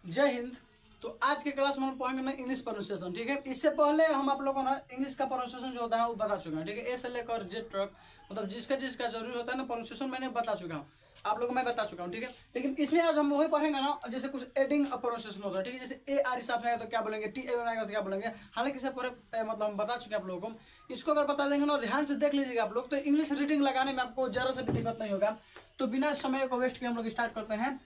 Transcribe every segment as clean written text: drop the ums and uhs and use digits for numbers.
जय हिंद। तो आज के क्लास में हम पढ़ेंगे ना इंग्लिश प्रोनाउंसिएशन। ठीक है, इससे पहले हम आप लोगों ने इंग्लिश का प्रोनाउंसिएशन जो होता है वो बता चुके हैं। ठीक है, ए से लेकर जेड तक मतलब जिसका जिसका जरूरी होता है ना प्रोनाउंसिएशन मैंने बता चुका हूँ, आप लोगों को मैं बता चुका हूँ। ठीक है, लेकिन इसमें आज हम वही पढ़ेंगे ना जैसे कुछ एडिंग प्रोनाउंसिएशन होता है। ठीक है, जैसे ए आर साथ में आएगा तो क्या बोलेंगे, टी ए आएगा तो क्या बोलेंगे। हालांकि इससे पूरे मतलब हम बता चुके हैं आप लोगों को। इसको अगर बता देंगे ना और ध्यान से देख लीजिएगा आप लोग, तो इंग्लिश रीडिंग लगाने में आपको जरा सा भी दिक्कत नहीं होगा। तो बिना समय को वेस्ट किए हम लोग स्टार्ट करते हैं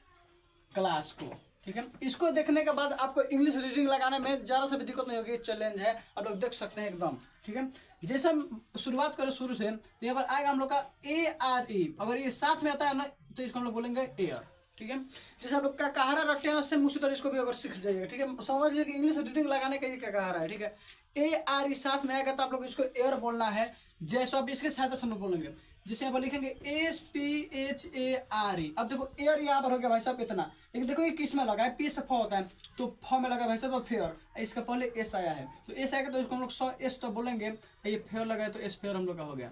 क्लास को। ठीक है, इसको देखने के बाद आपको इंग्लिश रीडिंग लगाने में जरा सा भी दिक्कत नहीं होगी। चैलेंज है, आप लोग देख सकते हैं एकदम। ठीक है, जैसे हम शुरुआत करें शुरू से, तो यहाँ पर आएगा हम लोग का ए आर ई। अगर ये साथ में आता है ना तो इसको हम लोग बोलेंगे एयर। ठीक है, जैसे आप लोग का कहारा रखते हैं ना सेम उसी तरह इसको भी अगर सीख जाइएगा। ठीक है, समझ लीजिए कि इंग्लिश रीडिंग लगाने का ये क्या कहारा है। ठीक है, ए आर ई साथ में आएगा तो आप लोग इसको एयर बोलना है। जैसे अब इसके साथ हम लोग बोलेंगे, जैसे यहाँ पर लिखेंगे S P H A R ई। अब देखो एयर यहाँ पर हो गया भाई साहब इतना, लेकिन देखो ये किस में लगा है, पी से फ होता है तो फ में लगा भाई साहब तो फेयर। इसका पहले एस आया है तो एस आएगा तो इसको हम लोग एस तो बोलेंगे। ये फेयर लगा है तो एस फेयर हम लोग का हो गया।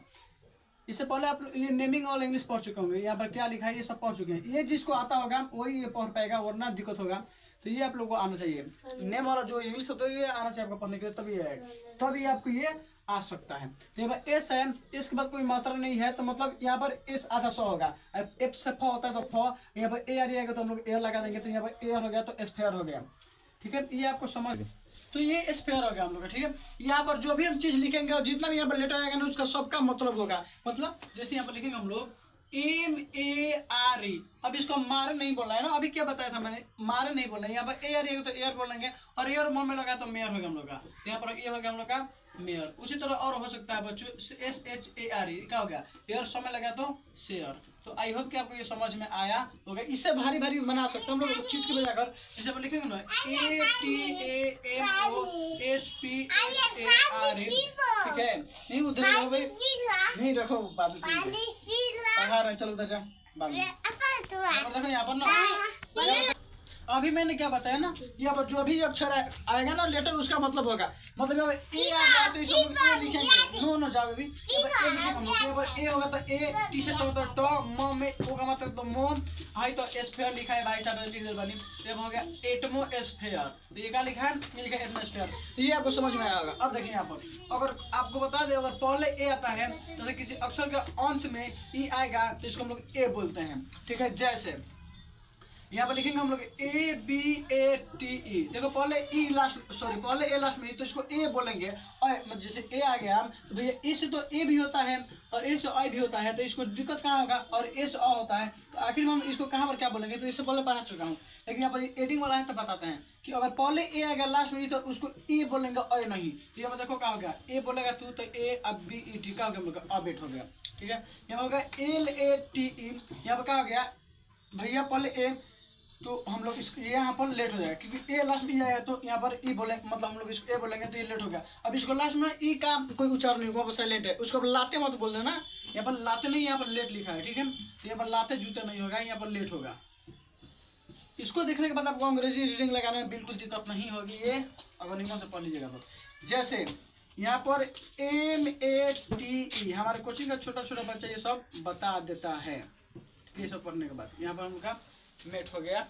इससे पहले आप ये नेमिंग और इंग्लिश पढ़ चुके होंगे, यहाँ पर क्या लिखा है ये सब पढ़ चुके हैं। ये जिसको आता होगा वही ये पढ़ पाएगा, वरना दिक्कत होगा। तो ये आप लोग को आना चाहिए, नेम वाला जो इंग्लिश होता है ये आना चाहिए आपको पढ़ने के लिए, तभी आएगा, तभी आपको ये आ सकता है। तो यहाँ पर एस है, इसके बाद कोई मात्रा नहीं है तो मतलब यहाँ पर एस आधा सौ होगा। एफ से फ होता है तो फ, यहाँ पर ए आएगा तो हम लोग एयर लगा देंगे तो यहाँ पर एयर हो गया तो एस फेयर हो गया। ठीक है, ये आपको समझ, तो ये स्पेयर हो गया हम लोग का। ठीक है, यहाँ पर जो भी हम चीज लिखेंगे और जितना भी यहाँ पर लेटर आएगा ना उसका सबका मतलब होगा। मतलब जैसे यहाँ पर लिखेंगे हम लोग एम ए आर ई। अब इसको मारे नहीं बोलना है ना, अभी क्या बताया था मैंने, मारे नहीं बोलना है। यहाँ पर एयर तो एयर बोलेंगे और एयर मन में लगा तो मेयर हो गया हम लोग का। यहाँ पर ये हो गया हम लोग का मेयर। उसी तरह और हो सकता है बच्चों, एस एच ए आर ई क्या हो गया, एयर समय लगा तो शेयर। तो आई होप कि आपको ये समझ में आया होगा। इससे भारी भारी बना सकते हैं हम लोग चीट के बजाकर। जैसे आप लिखेंगे ना A T A M O S P H A R E. ठीक है, नहीं उधर रहो भाई, नहीं रखो बात पढ़ा रहे, चलो उधर जा बाद में। देखो यहाँ पर ना अभी मैंने क्या बताया ना, यहाँ पर जो भी अक्षर आएगा ना लेटर उसका मतलब होगा। मतलब यहाँ पर ए आ गया तो इसको ए लिखेंगे, नो नो जावे भी यहाँ पर ए होगा तो ए, टी शर्ट होगा तो म में होगा मतलब तो मोम, हाई तो एस्फेयर लिखा है भाई साहब लिख दे बनी। तो हो गया एटमो एस्फेयर। तो ये क्या लिखा है, ये लिखा है एटमो एस्फेयर। तो ये आपको समझ में आया होगा। अब देखिए यहाँ पर अगर आपको बता दें, अगर पहले ए आता है तो किसी अक्षर के अंत में ई आएगा तो इसको हम लोग ए बोलते हैं। ठीक है, जैसे यहाँ पर लिखेंगे हम लोग A B A T E. देखो पहले ई लास्ट, सॉरी पहले ए लास्ट में तो इसको ए बोलेंगे। और जैसे ए आ गया तो भैया ए से तो ए भी होता है और ए से आई भी होता है, तो इसको दिक्कत कहाँ होगा, और ए से अ होता है तो आखिर में हम इसको कहाँ पर क्या बोलेंगे। तो इससे पहले पढ़ा चुका हूँ, लेकिन यहाँ पर एडिंग वाला है तो बताते हैं कि अगर पहले ए आ गया लास्ट में तो उसको ए बोलेंगे अ नहीं। तो यहाँ पर देखो क्या हो गया, ए बोलेगा तू तो ए, अब बी ई टी का हो गया, अबेट हो गया। ठीक है, यहाँ हो गया एल ए टी ई। यहाँ पर क्या हो गया भैया पहले ए तो हम लोग इसको यहाँ पर लेट हो जाएगा, क्योंकि ए लास्ट में आया तो यहाँ पर ई बोले, मतलब हम लोग इसको ए बोलेंगे तो ये लेट हो गया। अब इसको लास्ट में ई का कोई उच्चारण नहीं हुआ, साइलेंट है, उसको लाते मत बोल देना। यहाँ पर लाते नहीं, यहाँ पर लेट लिखा है। ठीक है, तो यहाँ पर लाते जूते नहीं होगा, यहाँ पर लेट होगा। इसको देखने के बाद आपको अंग्रेजी रीडिंग लगाने में बिल्कुल दिक्कत नहीं होगी, ये अगर नियम से पढ़ लीजिएगा तो। जैसे यहाँ पर एम ए टी ई, हमारे कोचिंग का छोटा छोटा बच्चा ये सब बता देता है। ये सब पढ़ने के बाद यहाँ पर उनका मेट हो गया।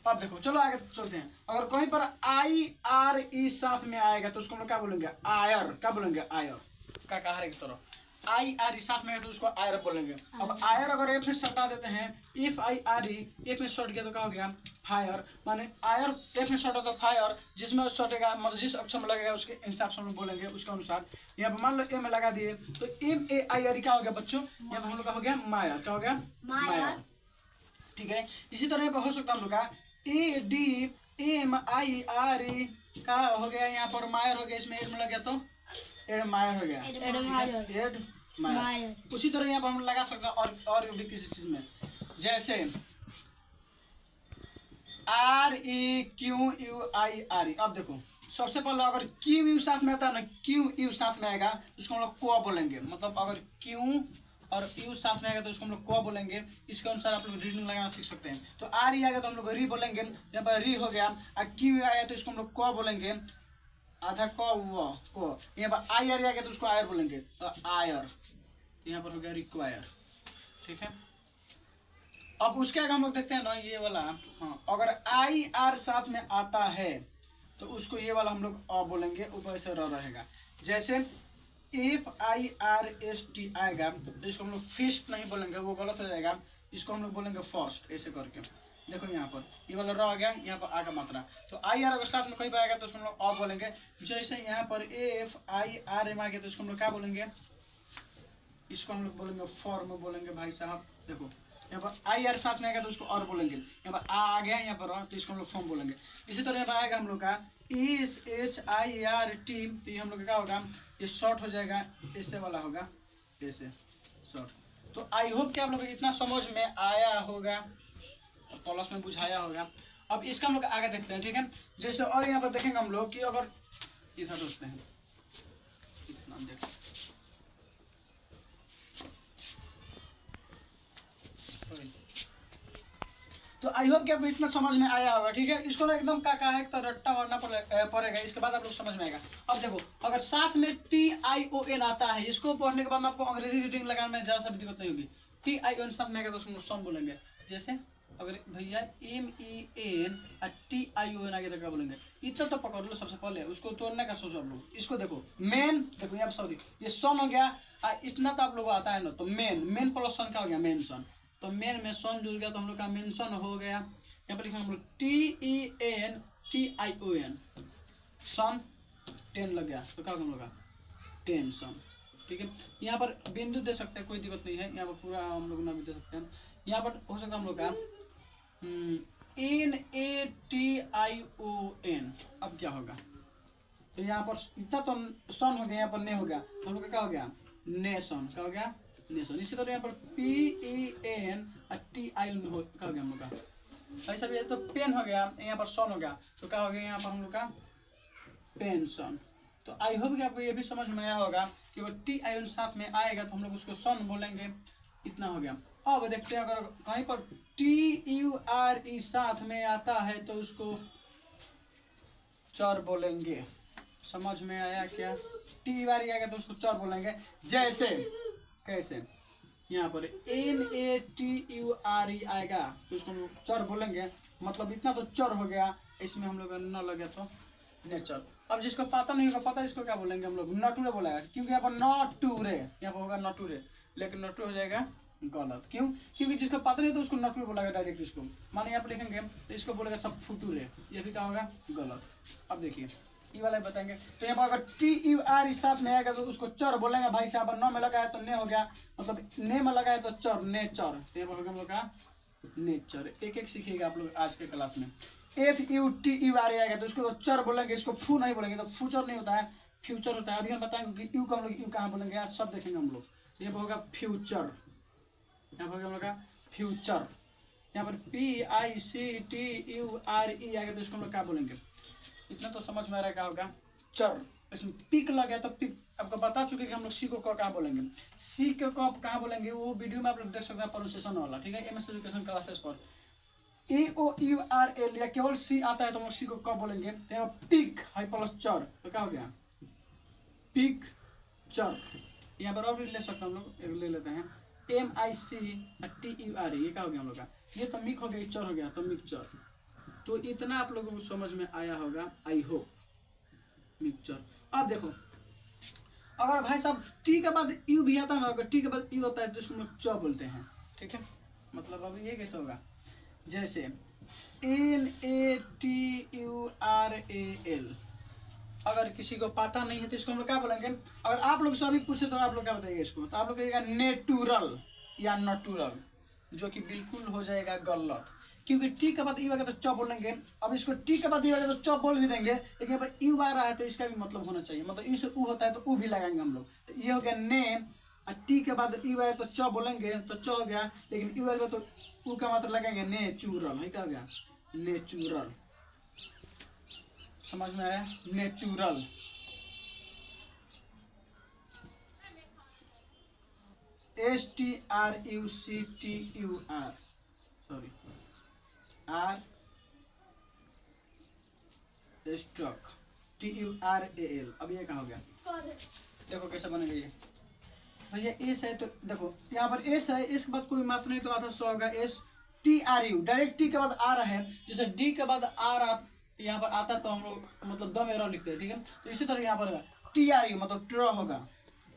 अब देखो चलो आगे चलते हैं। अगर कहीं पर आई आर ई साथ में आएगा तो उसको हम लोग क्या बोलेंगे, आयर। क्या बोलेंगे, आयर का कहारे की तरह आई आर ई साथ में आएगा तो उसको आयर बोलेंगे। अब आयर अगर एफ में सटा देते हैं, if I R E, F में सट गया तो क्या हो गया, फायर। माने आयर एफ में सटा तो फायर, जिसमें सटेगा मतलब जिस अक्षर में लगेगा उसके हिसाब से हम लोग बोलेंगे, उसके अनुसार। यहाँ पर मान लो ए में लगा दिए तो एम ए आई आर क्या हो गया बच्चों, यहाँ पर हम लोग का हो गया मायर। क्या हो गया, मायर। ठीक है, इसी तरह हो सकता है हम लोग का A D M I R E का हो गया, यहाँ पर मायर हो गया, इसमें एड में लग गया तो एड मायर हो गया, एड मायर। उसी तरह यहाँ पर हम लगा सकते हैं और भी किसी चीज में, जैसे आर ई क्यू यू आई आर ई। अब देखो सबसे पहले अगर क्यू यू साथ में आता है ना, क्यू यू साथ में आएगा तो उसको हम लोग को बोलेंगे। मतलब अगर क्यू और यू साथ में आएगा तो उसको हम लोग को बोलेंगे। इसके अनुसार आप लोग रीडिंग लगाना सीख सकते हैं। तो आर ई आएगा तो हम लोग री बोलेंगे, यहाँ पर री हो गया। और क्यू आएगा तो इसको हम लोग को बोलेंगे, आधा को। यहाँ पर आई आर आएगा तो उसको आयर बोलेंगे, तो आयर। यहाँ पर हो गया रिक्वायर। ठीक है, अब उसके आगे हम लोग देखते हैं ना ये वाला। हाँ, अगर आई आर साथ में आता है तो उसको ये वाला हम लोग अ बोलेंगे, ऊपर से र रहेगा। जैसे if I R S T आएगा तो इसको हम लोग फिस्ट नहीं बोलेंगे, वो गलत हो जाएगा। इसको हम लोग बोलेंगे फर्स्ट, ऐसे करके। देखो यहाँ पर ये वाला र आ गया, यहाँ पर आ का मात्रा। तो आई आर अगर साथ में कहीं पर आएगा तो उसको हम लोग अ बोलेंगे। जैसे यहाँ पर एफ आई आर एम आ गया तो इसको हम लोग क्या बोलेंगे, इसको हम लोग बोलेंगे फॉर्म बोलेंगे भाई साहब। देखो यहाँ पर आई आर साथ में आएगा तो उसको और बोलेंगे। यहाँ पर आ गया यहाँ पर तो इसको हम लोग फॉर्म बोलेंगे। इसी तरह यहाँ पर आएगा हम लोग का इस एच आई आर टी, तो ये हम लोग का क्या होगा, ये शॉर्ट हो जाएगा, ऐसे वाला होगा, ऐसे शॉर्ट। तो आई होप कि आप लोग को इतना समझ में आया होगा, प्लस में बुझाया होगा। अब इसका हम लोग आगे देखते हैं, ठीक है। जैसे और यहाँ पर देखेंगे हम लोग कि अगर इधर दोस्ते हैं इतना देख, तो आई होप कि आपको इतना समझ में आया होगा, ठीक है। इसको ना एकदम का है तो रट्टा मारना पड़ेगा, इसके बाद आप लोग समझ में आएगा। अब देखो अगर साथ में टी आई ओ एन आता है, इसको पढ़ने के बाद में आपको अंग्रेजी रीडिंग लगाने में जरा सा भी दिक्कत नहीं होगी। टी आई ओ एन साथ में आएगा तो उसको सन बोलेंगे। जैसे अगर भैया एम ई एन और टी आई ओ एन आगे तक क्या बोलेंगे, इतना तो पकड़ लो सबसे पहले, उसको तोड़ने का सोचो आप लोग। इसको देखो मेन, देखो यहाँ सॉरी ये सन हो गया, इतना तो आप लोग आता है ना, तो मेन प्लस सन क्या हो गया, मेन सन। तो मेन में सन जुड़ गया तो हम लोग का मेंशन हो गया। यहाँ पर लिखा हम लोग T E N T I O N, सन 10 लग गया तो क्या हम लोग का टेंशन, ठीक है। यहाँ पर बिंदु दे सकते हैं, कोई दिक्कत नहीं है। यहाँ पर पूरा हम लोग नाम दे सकते हैं। यहाँ पर हो सकता है हम लोग का N A T I O N. अब क्या होगा, तो यहाँ पर इतना तो सन हो गया, यहाँ पर ने हो गया, तो हम लोग का क्या हो गया, नेशन, क्या हो गया, नेशन। इसी तरह यहाँ पर पी ई एन और टी आई क्या हो गया हम लोग का, भाई सब ये तो पेन हो गया, यहाँ पर सन हो गया तो क्या हो गया यहाँ पर हम लोग का पेंशन। तो आई होप कि आपको ये भी समझ में आया होगा कि अगर टी आई एन साथ में आएगा तो हम लोग उसको सन बोलेंगे। इतना हो गया। अब देखते हैं अगर कहीं पर टी यू आर ई साथ में आता है तो उसको चर बोलेंगे। समझ में आया क्या, टी यू आर ई आएगा तो उसको चर बोलेंगे। जैसे कैसे, यहाँ पर N A T U R E आएगा तो उसको हम चर बोलेंगे, मतलब इतना तो चर हो गया। इसमें हम लोग न लगे तो नेचर। अब जिसको पता नहीं होगा, पता इसको क्या बोलेंगे हम लोग, नटूरे बोलेगा, क्योंकि यहाँ पर नटूरे, यहाँ पर होगा नटूरे, लेकिन नटूरे हो जाएगा गलत। क्यों, क्योंकि जिसको पता नहीं तो उसको नटूरे बोलेगा डायरेक्ट। इसको माने यहाँ पर लिखेंगे तो इसको बोलेगा सब फुटूरे, ये भी क्या होगा, गलत। अब देखिए ये वाला बताएंगे। तो यहाँ पर अगर टी यू आर इस साथ में आएगा तो उसको चर बोलेंगे भाई साहब। न में लगाया तो ने हो गया, मतलब ने में लगाया तो चर, नेचर। तो यहाँ पर होगा हम लोग का नेचर। एक एक सीखिएगा आप लोग आज के क्लास में। F U T U R आएगा तो उसको चर बोलेंगे, इसको फू नहीं बोलेंगे, तो फ्यूचर नहीं होता है, फ्यूचर होता है। अभी हम बताएंगे कि यू को हम लोग यू कहाँ बोलेंगे, आज सब देखेंगे हम लोग। यहाँ पर होगा फ्यूचर, यहाँ पर हम लोग का फ्यूचर। यहाँ पर P I C T U R E आएगा तो इसको हम लोग क्या बोलेंगे, इतना तो समझ में आ रहा है क्या होगा, चर। इसमें पिक लग गया तो पिक, आपको बता चुके कि हम लोग सी को कहाँ बोलेंगे, सी को कब कहाँ बोलेंगे वो वीडियो में आप लोग देख सकते हैं, प्रोनाउंसिएशन वाला, ठीक है, एमएस एजुकेशन क्लासेस पर। ए ओ यू आर एल या केवल सी आता है तो हम लोग सी को कब बोलेंगे, तो पिक हाई प्लस चर, तो क्या हो गया, पिक चर। यहाँ पर और भी ले सकते हैं हम लोग, एक ले लेते हैं M I C T U R, ये क्या हो गया हम लोग का, ये तो मिक हो गया, चर हो गया तो मिक्सचर। तो इतना आप लोगों को समझ में आया होगा, आई होप, मिक्सचर। अब देखो अगर भाई साहब टी के बाद यू भी आता है ना, अगर टी के बाद यू होता है तो इसको हम लोग च बोलते हैं, ठीक है। मतलब अब ये कैसे होगा, जैसे N A T U R A L, अगर किसी को पता नहीं है तो इसको हम लोग क्या बोलेंगे। अगर आप लोग से अभी पूछे तो आप लोग क्या बताइएगा इसको, तो आप लोग कहिएगा नेटुरल या नटुरल, जो कि बिल्कुल हो जाएगा गलत, क्योंकि टी के बाद यू आएगा तो च बोलेंगे। अब इसको टी के बाद यू आएगा तो च बोल भी देंगे, लेकिन अब यू आ रहा है तो इसका भी मतलब होना चाहिए, मतलब यू से ऊ होता है तो ऊ भी लगाएंगे हम लोग। तो ये हो गया ने, और टी के बाद यू आए तो च बोलेंगे तो च हो गया, लेकिन यू आएगा तो ऊ का मतलब लगाएंगे नेचुरल, है क्या हो गया, नेचुरल। समझ में आया, natural. S T R U C T U R, sorry R struck, T U R A L. अब ये कहाँ हो गया, देखो कैसे बनेगा ये भैया, एस है तो देखो यहाँ पर एस है, एस के बाद कोई मात्र नहीं तो आधा सौ होगा S, T R you, direct T के बाद आ रहा है, जैसे डी के बाद आ रहा यहाँ पर आता तो हम लोग मतलब द में र लिखते हैं, ठीक है। तो इसी तरह यहाँ पर टी आर यू मतलब ट्र होगा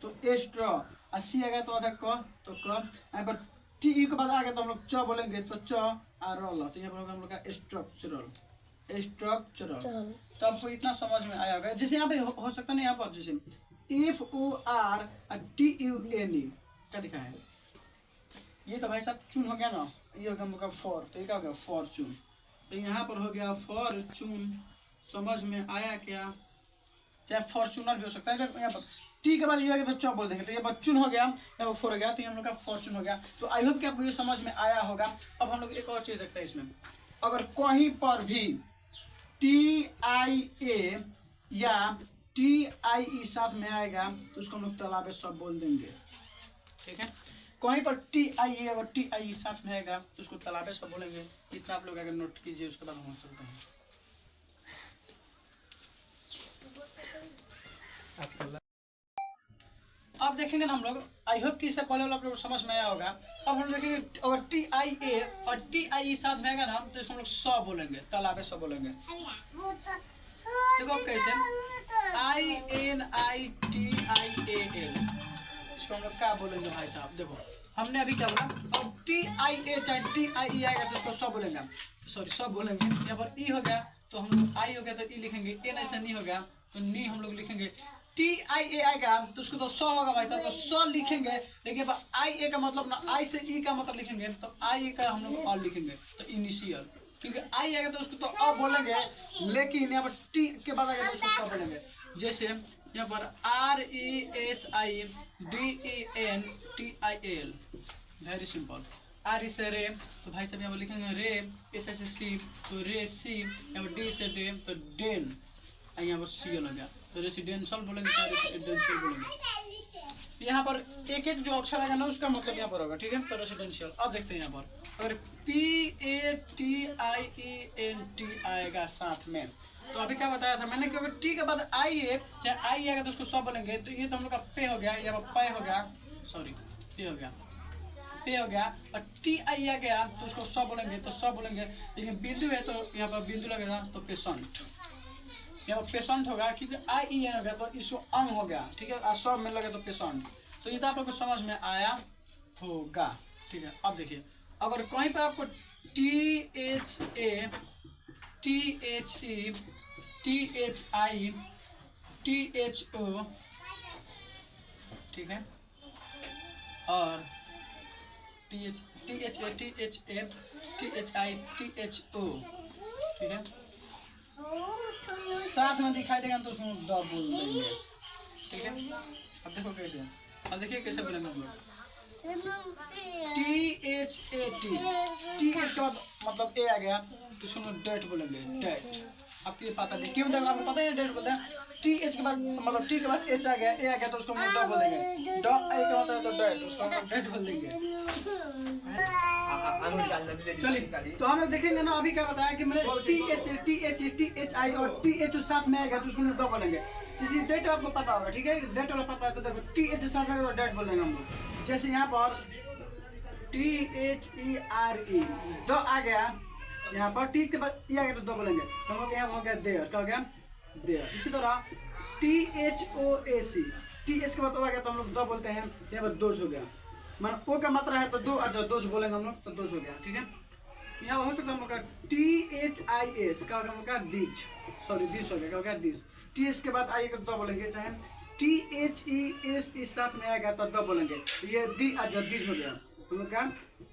तो एस ट्र, और सी आएगा तो आधा क तो क, यहाँ पर टी यू के बाद आ गया तो हम लोग च बोलेंगे तो च और ल, तो यहाँ पर होगा हम लोग का स्ट्रक्चरल, स्ट्रक्चरल। तो आपको इतना समझ में आया होगा। जैसे यहाँ पे हो सकता है ना, यहाँ पर जैसे F O R T U N E क्या लिखा है, ये तो भाई साहब चून हो गया ना, ये हो गया हम लोग का फॉर, तो ये क्या हो गया फॉर्चून। तो यहाँ पर हो गया फॉर्चून, समझ में आया क्या? चाहे फॉर्चूनर भी हो सकता है। यहाँ पर टी के बाद ये तो चौ बोल देंगे, तो ये बच्चून हो गया, यहाँ पर फोर हो गया, तो ये हम लोग का फॉर्चून हो गया। तो आई होप कि आपको ये समझ में आया होगा। अब हम लोग एक और चीज़ देखते हैं इसमें, अगर कहीं पर भी टी आई ए या टी आई ई साथ में आएगा तो उसको हम लोग तालाबे सब बोल देंगे, ठीक है। कहीं पर टी आई ए और टी आई ई साथ में आएगा तो उसको तालाबे सब बोलेंगे। इतना आप लोग अगर नोट कीजिए, उसके बाद हम चलते हैं। अब देखेंगे ना हम लोग, आई होप कि इससे पहले वाला आप लोग समझ में आया होगा। अब हम देखेंगे अगर टी आई ए और टी आई ई साथ में आएगा ना तो इसको हम लोग सौ बोलेंगे, तालाबे सब बोलेंगे। देखो कैसे, I N I T I A L, इसको हम लोग क्या बोलेंगे भाई साहब? देखो हमने अभी क्या बोला, और टी आई ए चाहे टी आई ई आएगा तो उसको सब बोलेंगे, सॉरी सब बोलेंगे। यहाँ पर ई हो गया तो हम लोग आई हो गया तो ई लिखेंगे, एन ऐसा नहीं हो गया तो नी हम लोग लिखेंगे। टी आई ए आएगा तो उसको तो सौ होगा भाई साहब, तो सौ लिखेंगे। लेकिन आई ए का मतलब ना, आई से ई का मतलब लिखेंगे तो आई ए का हम लोग और लिखेंगे तो इनिशियल, क्योंकि आई आएगा तो उसको तो अब बोलेंगे, लेकिन यहाँ पर टी के बाद आएगा तो उसको सब बोलेंगे। जैसे यहाँ पर R E S I D E N T I L, very simple. R E से रे तो भाई साहब यहाँ पर लिखेंगे रे, एस से सी तो रे सी, यहाँ पर डी से डे तो डेन, यहाँ पर सी हो गया तो रेसिडेंशियल बोलेंगे, रेसिडेंशियल बोलेंगे। यहाँ पर एक एक जो अक्षर आएगा ना उसका मतलब यहाँ पर होगा, ठीक है। तो रेसिडेंशियल। अब देखते हैं यहाँ पर अगर P A T I E N T आएगा साथ में, तो अभी क्या बताया था मैंने कि अगर टी के बाद आई ए चाहे आई आएगा तो उसको सब बोलेंगे। तो ये तो हम लोग का पे हो गया, यहाँ पर पे हो गया, सॉरी पे हो गया, पे हो गया। और टी आई आ गया तो उसको सब बोलेंगे, तो सब बोलेंगे। लेकिन बिंदु है तो यहाँ पर बिंदु लगेगा तो पेशेंट, यहाँ पर पेशेंट होगा, क्योंकि आई ई एन हो गया तो इसको अंग हो गया, ठीक है। और सब में लगे तो पेशेंट। तो ये तो आप लोग को समझ में आया होगा, ठीक है। अब देखिए अगर कहीं पर आपको T H A T H E T H I T H O, ठीक है, और T H A T H A T H I T H O, ठीक है, साथ में दिखाई देगा तो उसमें द बोल देंगे, ठीक है। अब देखो कैसे, अब देखिए कैसे बोलेंगे हम लोग, T H A T, T H के बाद मतलब ए आ गया तो उसको हम डेट बोलेंगे, डेट। आपको ये पता नहीं क्यों, देखो आपको पता है डेट बोलते हैं। टी एच के बाद मतलब टी के बाद एच आ गया, ए आ गया तो उसको हम ड बोलेंगे, ड आई का मतलब तो डेट, उसको हम डेट बोल देंगे। चलिए तो हम लोग देखेंगे ना, अभी क्या बताया कि मैंने टी एच आई और टी एच साथ में आएगा तो उसको ड बोलेंगे। जैसे डेट आपको पता होगा, ठीक है, डेट वाला पता है तो देखो टी एच साथ में डेट बोलेंगे हम लोग। जैसे यहाँ पर T H E R E द आ गया, यहाँ पर टी के बाद ई आ गया तो द बोलेंगे, तो हम लोग यहाँ हो गया देयर, क्या हो गया देयर। इसी तरह टी एच ओ ए सी, टी एच के बाद ओ आ गया तो हम लोग द बोलते हैं, यहाँ पर दोष हो गया, मान ओ का मात्रा है तो दो, अच्छा दोष बोलेंगे हम लोग तो दोष हो गया, ठीक है। यहाँ हो सकता है हम लोग का टी एच आई एस, क्या हो गया हम लोग का दिच, सॉरी दिस हो गया, क्या हो गया दिस। टी एच के बाद आइएगा तो द बोलेंगे, चाहे टी एच ई एस इस साथ में आएगा तो द बोलेंगे, ये दी अच्छा दिज हो गया, हम लोग का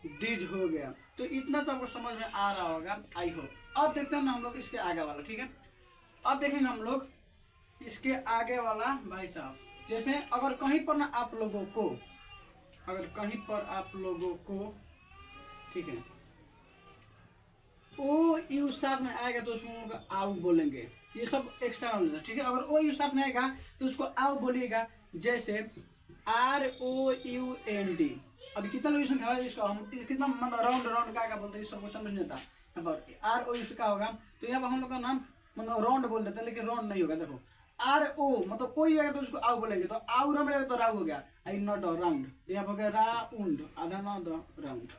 दिज हो गया। तो इतना तो आपको समझ में आ रहा होगा, आई होप। अब देखते हैं ना हम लोग इसके आगे वाला, ठीक है। अब देखेंगे हम लोग इसके आगे वाला भाई साहब, जैसे अगर कहीं पर ना आप लोगों को, अगर कहीं पर आप लोगों को, ठीक है, ओ यू साथ में आएगा तो उसको आउ बोलेंगे, ये सब एक्स्ट्रा नॉलेज है, ठीक है। अगर ओ यू साथ में आएगा तो उसको आउ बोलिएगा, जैसे R O U N D. अभी कितना लोग इसमें खड़ा है, इसको हम कितना मतलब राउंड राउंड क्या बोलते हैं, इस सबको समझ नहीं आता। यहाँ पर आर ओ यू से क्या होगा, तो यहाँ पर हम लोग का नाम मतलब राउंड बोल देते हैं, लेकिन राउंड नहीं होगा। देखो आर ओ मतलब कोई आएगा तो उसको आउ बोलेंगे, तो आउ रहेगा तो राउ हो गया, आई नॉट राउंड, यहाँ पर हो गया राउंड, आधा नॉट राउंड।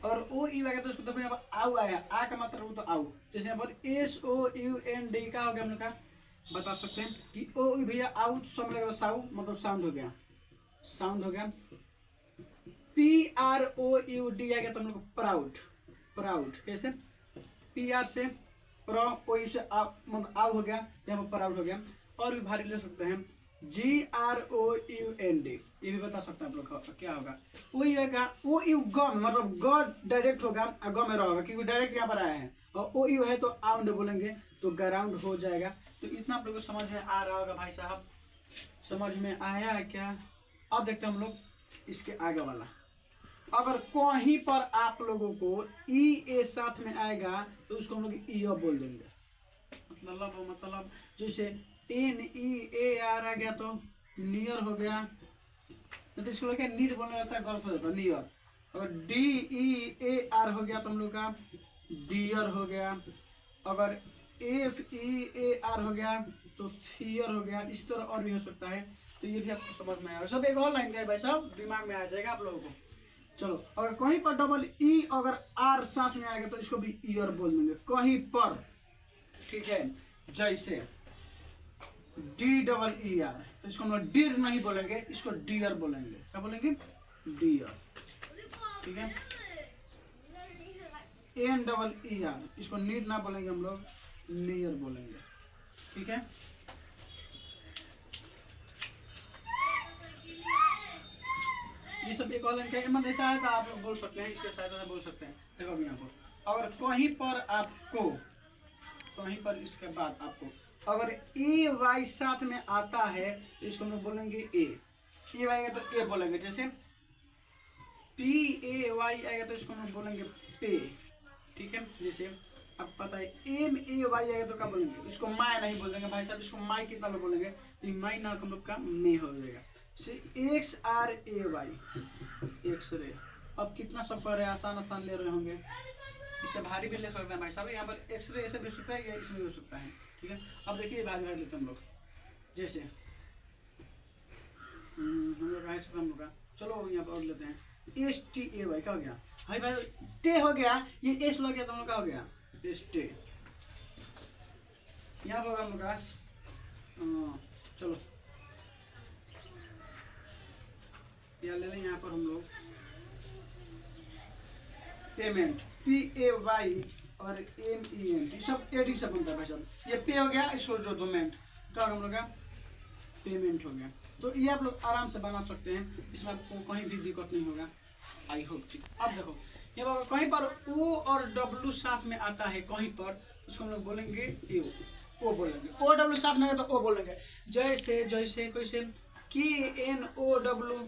और ओ यू आ गया तो उसको देखो यहाँ पर आउ आया, आ का मतलब वो तो आउ। जैसे यहाँ पर SOUND का हो गया हम लोग का, बता सकते हैं कि ओ भैया आउ तो सब लगेगा साउ, मतलब साउंड हो गया, साउंड हो गया। PROUD आ गया तो हम लोग प्राउड, प्राउड कैसे, PR से प्रो, ओ से मतलब आउ हो गया, यहाँ पर प्राउड हो गया। और भी भारी ले सकते हैं GROUND, ये भी बता सकते हैं आप लोग क्या होगा। ओ यू गम मतलब गॉड डायरेक्ट होगा, ग में होगा क्योंकि डायरेक्ट यहाँ पर आया है। और ओ यू है तो आउंड बोलेंगे तो ग्राउंड हो जाएगा। तो इतना आप लोगों को समझ में आ रहा होगा भाई साहब, समझ में आया है क्या। अब देखते हैं हम लोग इसके आगे वाला। अगर कहीं पर आप लोगों को ए साथ में आएगा तो उसको हम लोग ई बोल देंगे, मतलब जैसे NEAR आ गया तो नियर हो गया, तो इसको लोग नीर बोलने लगता है, गलत हो जाता है नियर। अगर DEAR हो गया तो हम लोग का डियर हो गया। अगर FEAR हो गया तो फियर हो गया। इस तरह और भी हो सकता है, तो ये भी आपको समझ में आएगा। सब एक और लाइन का है भाई साहब, दिमाग में आ जाएगा आप लोगों को। चलो अगर कहीं पर डबल ई अगर आर साथ में आएगा तो इसको भी ईयर बोल देंगे कहीं पर, ठीक है। जैसे DEER तो इसको हम लोग डियर नहीं बोलेंगे, इसको डियर बोलेंगे। क्या बोलेंगे? डियर, ठीक है। NEER इसको नीड ना बोलेंगे हम लोग, नियर बोलेंगे, ठीक है। ये सब एक और मतलब ऐसा है तो आप लोग बोल सकते हैं, इसके सहायता से बोल सकते हैं। देखो अभी यहाँ पर अगर कहीं पर आपको, कहीं पर इसके बाद आपको अगर AY साथ में आता है तो इसको हम लोग बोलेंगे AY आएगा तो ए बोलेंगे। जैसे PAY आएगा तो इसको हम लोग बोलेंगे पे, ठीक है। जैसे अब पता है MAY आएगा तो क्या बोलेंगे, इसको माय नहीं बोलेंगे भाई साहब। इसको माय कितना लोग बोलेंगे, तो माय ना हम लोग का मे हो जाएगा। XRAY x ray. अब कितना सब कर रहे हैं, आसान आसान ले रहे होंगे, इससे भारी भी ले सकते हैं भाई साहब। यहाँ पर एक्सरे ऐसे भी हो सकता है या इसमें भी हो सकता है, ठीक है। अब देखिए भारी भारी लेते हैं हम लोग। जैसे हम लोग हम लोग का, चलो यहाँ पर और लेते हैं STAY। क्या हो गया भाई भाई, टे हो गया, ये एस लग गया तो हम लोग का हो गया स्टे। यहाँ पर हम लोग का चलो यहाँ ले लें, यहाँ पर हम लोग पेमेंट PAY और MENT सब एडी से बनता है भाई साहब। ये पे हो गया, इसको जो डोमेंट क्या हम लोग का पेमेंट हो गया। तो ये आप लोग आराम से बना सकते हैं, इसमें आपको कहीं भी दिक्कत नहीं होगा, आई होप की। अब देखो ये कहीं पर O और W साथ में आता है कहीं पर, उसको हम लोग बोलेंगे ओ बोलेंगे। OW साथ में है तो ओ बोलेंगे। जैसे जैसे कैसे KNOW,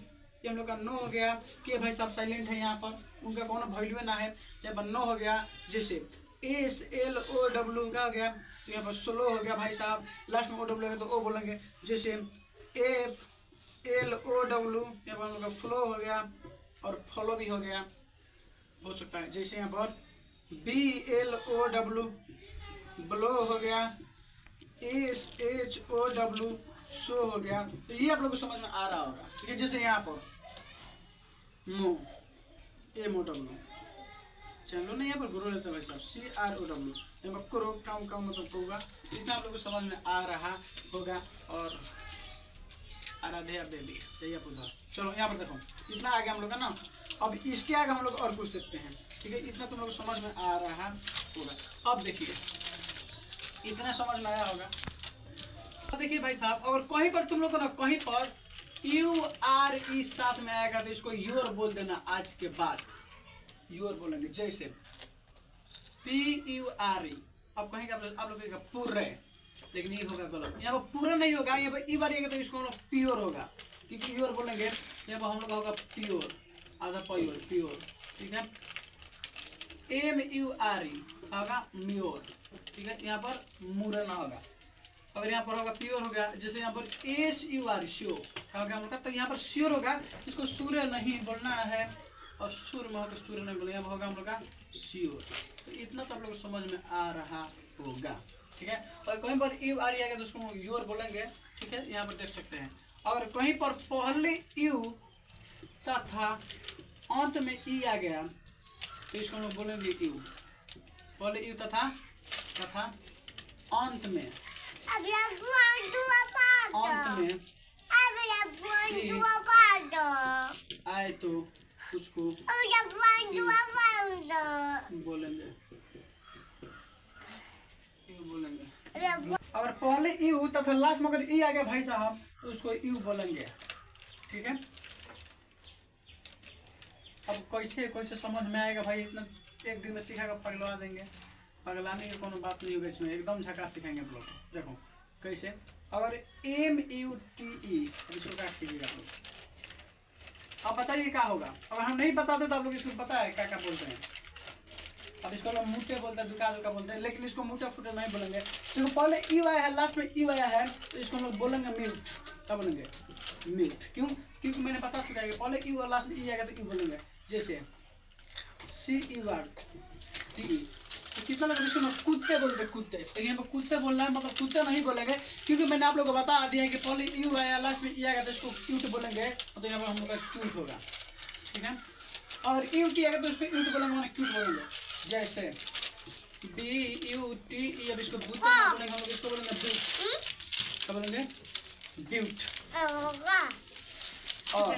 ये हम लोग का नो हो गया। के भाई साहब साइलेंट है यहाँ पर, उनका कौन वैल्यू ना है, यहाँ पर नो हो गया। जैसे SLOW का हो गया तो यहाँ पर स्लो हो गया भाई साहब, लास्ट में OW है तो ओ बोलेंगे। जैसे FLOW यहाँ पर हम लोग का फ्लो हो गया और फॉलो भी हो गया, हो सकता है। जैसे यहाँ पर BLOW ब्लो हो गया, SHOW शो हो गया। तो ये आप लोग को समझ में आ रहा होगा, ठीक है। जैसे यहाँ पर नो MOW, चलो ना यहाँ पर ग्रो लेते हैं भाई साहब, CROW यहाँ पर करो, काम काम मतलब होगा। इतना आप लोग को समझ में आ रहा होगा। और आराध्या बेबी जैया पूजा। चलो यहाँ पर देखो इतना आगे हम लोग का ना। अब इसके आगे हम लोग और पूछ सकते हैं, ठीक है। इतना तुम लोग को समझ में आ रहा होगा। अब देखिए इतना समझ में आया होगा। अब देखिए भाई साहब अगर कहीं पर तुम लोग को ना कहीं पर URE साथ में आएगा तो इसको योर बोल देना। आज के बाद योर बोलेंगे। जैसे PURE, अब कहेंगे आप लोग पूरे, लेकिन ये होगा गलत। यहाँ पर पूरा नहीं होगा, यहाँ पर ई बार तो इसको हम लोग प्योर होगा, क्योंकि प्योर बोलेंगे यहाँ पर हम लोग होगा प्योर, आधा प्योर प्योर, ठीक है। MURE होगा म्योर, ठीक है। यहाँ पर मूरा ना होगा। अगर यहाँ पर होगा प्योर हो गया। जैसे यहाँ पर SURE श्योर क्या होगा हम लोग का, तो यहाँ पर श्योर होगा, इसको सूर्य नहीं बोलना है और सुर में होगा सूर्य नहीं बोलना, यहाँ पर होगा हम लोग का श्योर। तो इतना तो आप लोग समझ में आ रहा होगा, ठीक है। और कहीं पर URE आएगा तो उसको योर बोलेंगे, ठीक है। यहाँ पर देख सकते हैं। अगर कहीं पर पहले यू तथा अंत में ई आ गया तो इसको हम लोग बोलेंगे यू। पहले यू तथा तथा अंत में आए तो उसको बोलेंगे यू बोलेंगे। अगर पहले यू तथा लास्ट में अगर ई आ गया भाई साहब तो उसको यू बोलेंगे। ठीक है, अब कैसे कैसे समझ में आएगा भाई, इतना एक दिन में सिखाएगा पगलवा देंगे। पगलाने की कोनो बात नहीं होगा इसमें, एकदम झकास सिखाएंगे आप लोग। देखो कैसे, अगर MUTE इसको काट कीजिएगा आप लोग। अब बताइए क्या होगा, अगर हम नहीं बताते तो आप लोग इसको पता है क्या क्या बोलते हैं। अब इसको लोग मुटे बोलते हैं, दुका दुका बोलते हैं, लेकिन इसको मुटे फुटे नहीं बोलेंगे। तो पहले यू आया है, लास्ट में यू आया है, तो इसको हम लोग बोलेंगे म्यूट। क्या बोलेंगे? म्यूट। क्यों? क्योंकि मैंने बता चुका है पहले यू और लास्ट में ई आएगा तो यू बोलेंगे। जैसे CURTE, तो कितना लगा इसको ना कुत्ते बोलते, कुत्ते। लेकिन यहाँ पर कुत्ते बोलना है, मतलब कुत्ते नहीं बोलेंगे, क्योंकि मैंने आप लोगों को बता दिया है कि पहले यू आया लास्ट में ई आएगा तो इसको क्यूट बोलेंगे, तो यहाँ पर हम लोग का क्यूट होगा। ठीक है, और UT आएगा तो इसको यूट बोलेंगे, मैंने क्यूट बोलेंगे। जैसे BUTE, अब इसको बुते बोलेंगे हम लोग, इसको बोलेंगे ब्यूट। क्या बोलेंगे? ब्यूट। और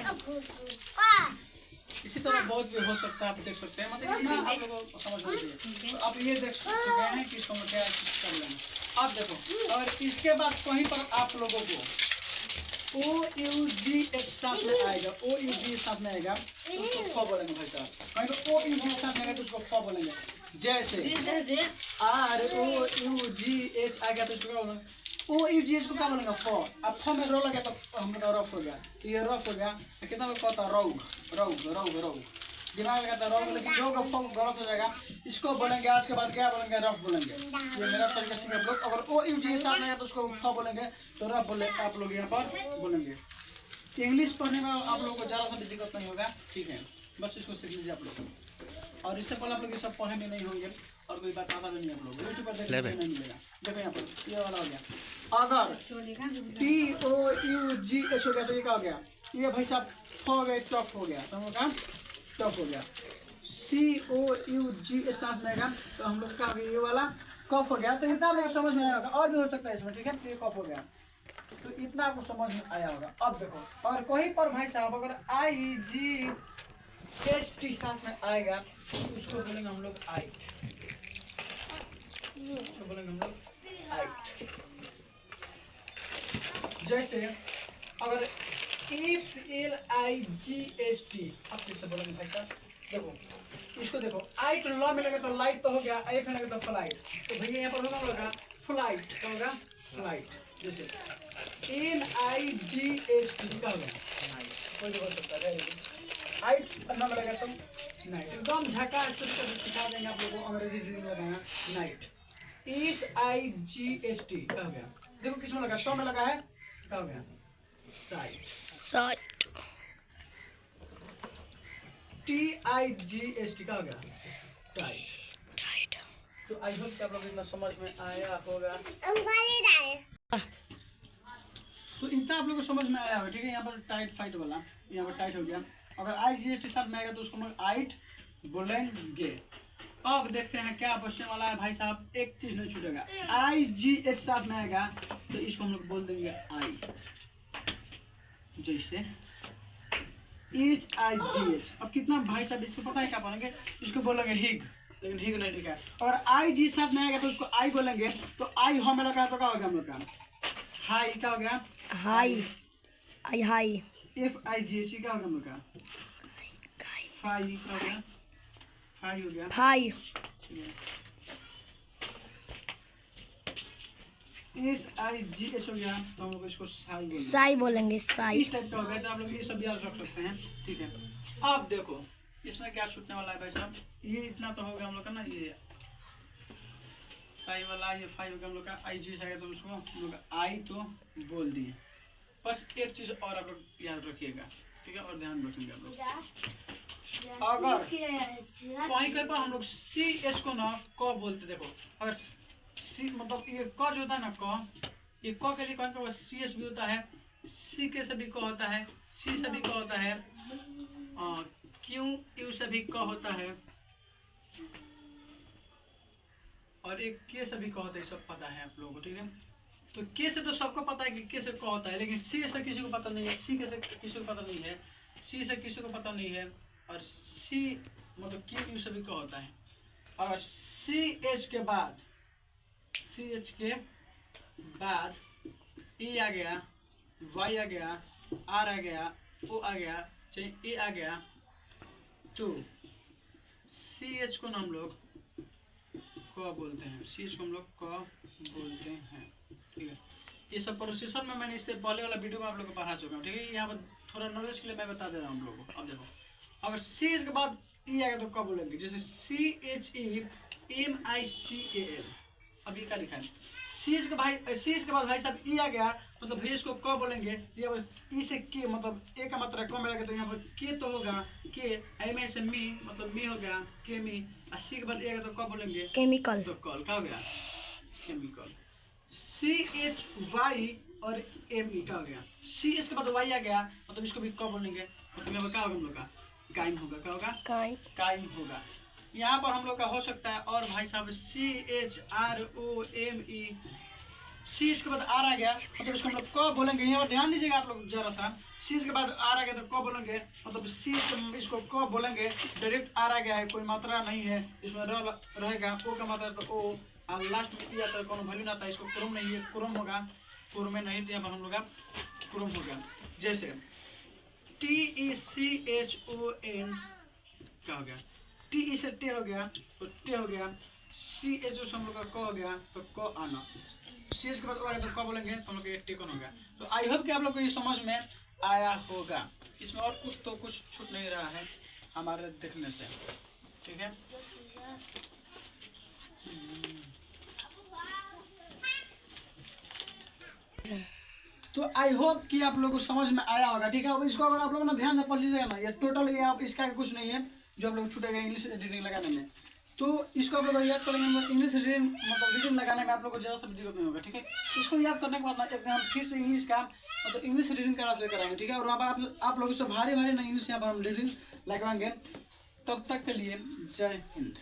इसी तरह बहुत भी हो सकता है, आप देख सकते हैं, मतलब इतना आप लोगों को समझ में चाहिए। तो आप ये देख चुके हैं कि इसको क्या कर लेंगे। अब देखो, और इसके बाद कहीं पर आप लोगों को OUG एक साथ में आएगा, OUG साथ में आएगा तो उसको फ बोलेंगे भाई साहब। कहीं पर OUG साथ में आएगा तो उसको फ बोलेंगे। जैसे ROUGH आ गया तो इसको क्या बोलेंगे? OUG को क्या बोलेंगे? फ। अब फ में रो लगा तो हम लोग रफ हो गया, तो ये रफ हो गया। कितना लोग कहता है रौग, रौग रौग रौग, दिमाग लगाता है रौग, लेकिन रौग का फ गलत हो जाएगा। इसको बोलेंगे आज के बाद क्या बोलेंगे? रफ बोलेंगे। ये मेरा तरीके से आप लोग, अगर OUG के साथ में आएगा तो उसको फ बोलेंगे, तो रफ बोले आप लोग यहाँ पर बोलेंगे। इंग्लिश पढ़ने में आप लोगों को ज़्यादा भी दिक्कत नहीं होगा। ठीक है, बस इसको सीख लीजिए आप लोग। और इससे पहले आप लोग ये सब पढ़े में नहीं होंगे और कोई बात आता भी नहीं आप लोग, यूट्यूब पर देखने नहीं मिलेगा। देखो यहाँ पर ये वाला हो गया। अगर TOUGH हो गया तो ये क्या हो गया? ये भाई साहब फ हो गया, टफ हो गया, समझ का टफ हो गया। COUG साथ में आएगा तो हम लोग का ये वाला कफ हो गया। तो इतना आप लोग समझ में आया होगा, और भी हो सकता है इसमें। ठीक है, तो ये कफ हो गया, तो इतना आपको समझ में आया होगा। अब देखो, और कहीं पर भाई साहब अगर IGST साथ में आएगा तो उसको बोलेंगे हम लोग आइट। उसको बोलेंगे हम लोग आइट। जैसे अगर FLIGST आप फिर से बोलेंगे भाई साहब। देखो इसको देखो, आइट ल में लगे तो लाइट तो हो गया, एफ में लगे तो फ्लाइट। तो भैया यहाँ पर होगा हम लोग का फ्लाइट, क्या होगा? फ्लाइट। जैसे NIGST का हो गया नाइट, कोई भी हो सकता है। हाइट करना पड़ेगा तो नाइट, एकदम झका सिखा देंगे आप लोगों को अंग्रेजी रीडिंग लगाना। नाइट SIGST क्या हो गया? देखो किस में लगा? सौ में लगा है, क्या हो गया? साइट। साइट। TIGST क्या हो गया? टाइट। टाइट। तो आई होप कि आप लोग इतना समझ में आया होगा। तो इतना आप लोग को समझ में आया होगा। ठीक है, यहाँ पर टाइट फाइट वाला यहाँ पर टाइट हो गया। अगर IGST साथ में आएगा तो उसको हम आइट बोलेंगे। अब देखते हैं क्या बचने वाला है भाई साहब, एक चीज नहीं छूटेगा। IGH साथ में आएगा तो इसको हम लोग बोल देंगे आई। जैसे HIGH, अब कितना भाई साहब इसको पता है क्या बोलेंगे? इसको बोलेंगे हिग, लेकिन हिग नहीं लिखा है। अगर IG साथ में आएगा तो उसको आई बोलेंगे, तो आई हमें लगा तो क्या हो गया हम लोग का? हाई। क्या हो गया? हाई। आई हाई। FIGC क्या हो गया हम लोग का? फाई। क्या हो गया? फाई हो गया। फाई। SIGH हो गया तो हम लोग इसको साई बोलेंगे। साई बोलेंगे, साई। इस टाइप का हो गया, तो आप लोग ये सब याद रख सकते हैं। ठीक है, अब देखो इसमें क्या छूटने वाला है भाई साहब? ये इतना तो हो गया हम लोग का ना, ये साई वाला, ये फाई हो गया हम लोग का। IGH आएगा तो उसको हम लोग आई तो बोल दिए। बस एक चीज और आप लोग याद रखिएगा, ठीक है, और ध्यान रखेंगे आप लोग। अगर कहीं पर हम लोग CH को ना क बोलते, देखो अगर सी मतलब ये क जो होता है ना क, ये क के लिए कहीं पर CS भी होता है, C के से भी क होता है, C से भी क होता है, Q से भी क होता है, और एक के से भी कहते हैं, सब पता है आप लोगों को, ठीक है। तो के से तो सबको पता है कि के से क्या होता है, लेकिन सी से किसी को पता नहीं है, सी के से किसी को पता नहीं है, सी से किसी को पता नहीं है, और सी मतलब के यू से भी क्या होता है। और सी एच के बाद, सी एच के बाद ई आ गया, वाई आ गया, आर आ गया, ओ आ गया, चाहे ए आ गया, तो सी एच को हम लोग क बोलते हैं, सी एच को हम लोग क बोलते हैं, ठीक है। ये सब प्रोसेसन में मैंने इससे पहले वाला वीडियो में आप लोग को पढ़ा चुका हूँ, ठीक है। यहाँ पर थोड़ा नॉलेज के लिए मैं बता दे रहा हूँ हम लोग को। अब देखो, अगर सी एच के बाद ई आएगा तो कब बोलेंगे, जैसे C H E M I C A L, अब ये क्या लिखा है, सी एच के भाई, सी एच के बाद भाई साहब ई आ गया, मतलब भाई इसको कब बोलेंगे, यहाँ पर ई से के मतलब ए का मात्रा कम रहेगा, तो यहाँ पर के तो होगा के, एम आई से मी मतलब मी हो गया के मी, और सी के बाद ए आएगा तो कब बोलेंगे केमिकल, तो कॉल क्या हो गया केमिकल। सी एच वाई और एम ई का हो गया, सी एच के बाद वाई आ गया, मतलब इसको भी कब बोलेंगे, मतलब यहाँ पर क्या होगा हम लोग का काइम होगा, क्या होगा काइम होगा। यहाँ पर हम लोग का हो सकता है और भाई साहब C H R O M E, C H के बाद आर आ गया, मतलब इसको हम लोग कब बोलेंगे, यहाँ पर ध्यान दीजिएगा आप लोग जरा सा, सी एच के बाद आर आ गया तो कब बोलेंगे, मतलब सी एच इसको कब बोलेंगे, डायरेक्ट आर आ गया है, कोई मात्रा नहीं है इसमें, रहेगा ओ का मात्रा तो ओ, और लास्ट में ई आता है, कोनो वैल्यू ना आता है, इसको क्रोम नहीं है, क्रोम होगा, क्रोम में नहीं, तो यहाँ पर हम लोग का क्रोम हो गया। जैसे T E C H O N क्या हो गया, टी ई से टे हो गया तो टे हो गया, सी एच ओ से हम लोग का क हो गया तो क आना, सी एच के बाद आ गया तो क बोलेंगे तो हम लोग का टेकन हो गया। तो आई होप कि आप लोग को ये समझ में आया होगा, इसमें और कुछ तो कुछ छूट नहीं रहा है हमारे देखने से, ठीक है। तो आई होप कि आप लोगों को समझ में आया होगा, ठीक है। अब इसको अगर आप लोग ना ध्यान से पढ़ लीजिएगा ना, ये टोटल ये आप इसका कुछ नहीं है जो आप लोग छूटेगा इंग्लिश रीडिंग लगाने में, तो इसको आप लोग याद कर लेंगे, इंग्लिश रीडिंग मतलब रीडिंग लगाने में आप लोग को ज़्यादा सब दिक्कत नहीं होगा, ठीक है। इसको याद करने के बाद ना एक हम फिर से इंग्लिश का मतलब इंग्लिश रीडिंग क्लास लेकर आएंगे, ठीक है। और वहाँ पर आप लोगों से भारी भारी ना इंग्लिश यहाँ पर हम रीडिंग लगवाएंगे। तब तक के लिए जय हिंद।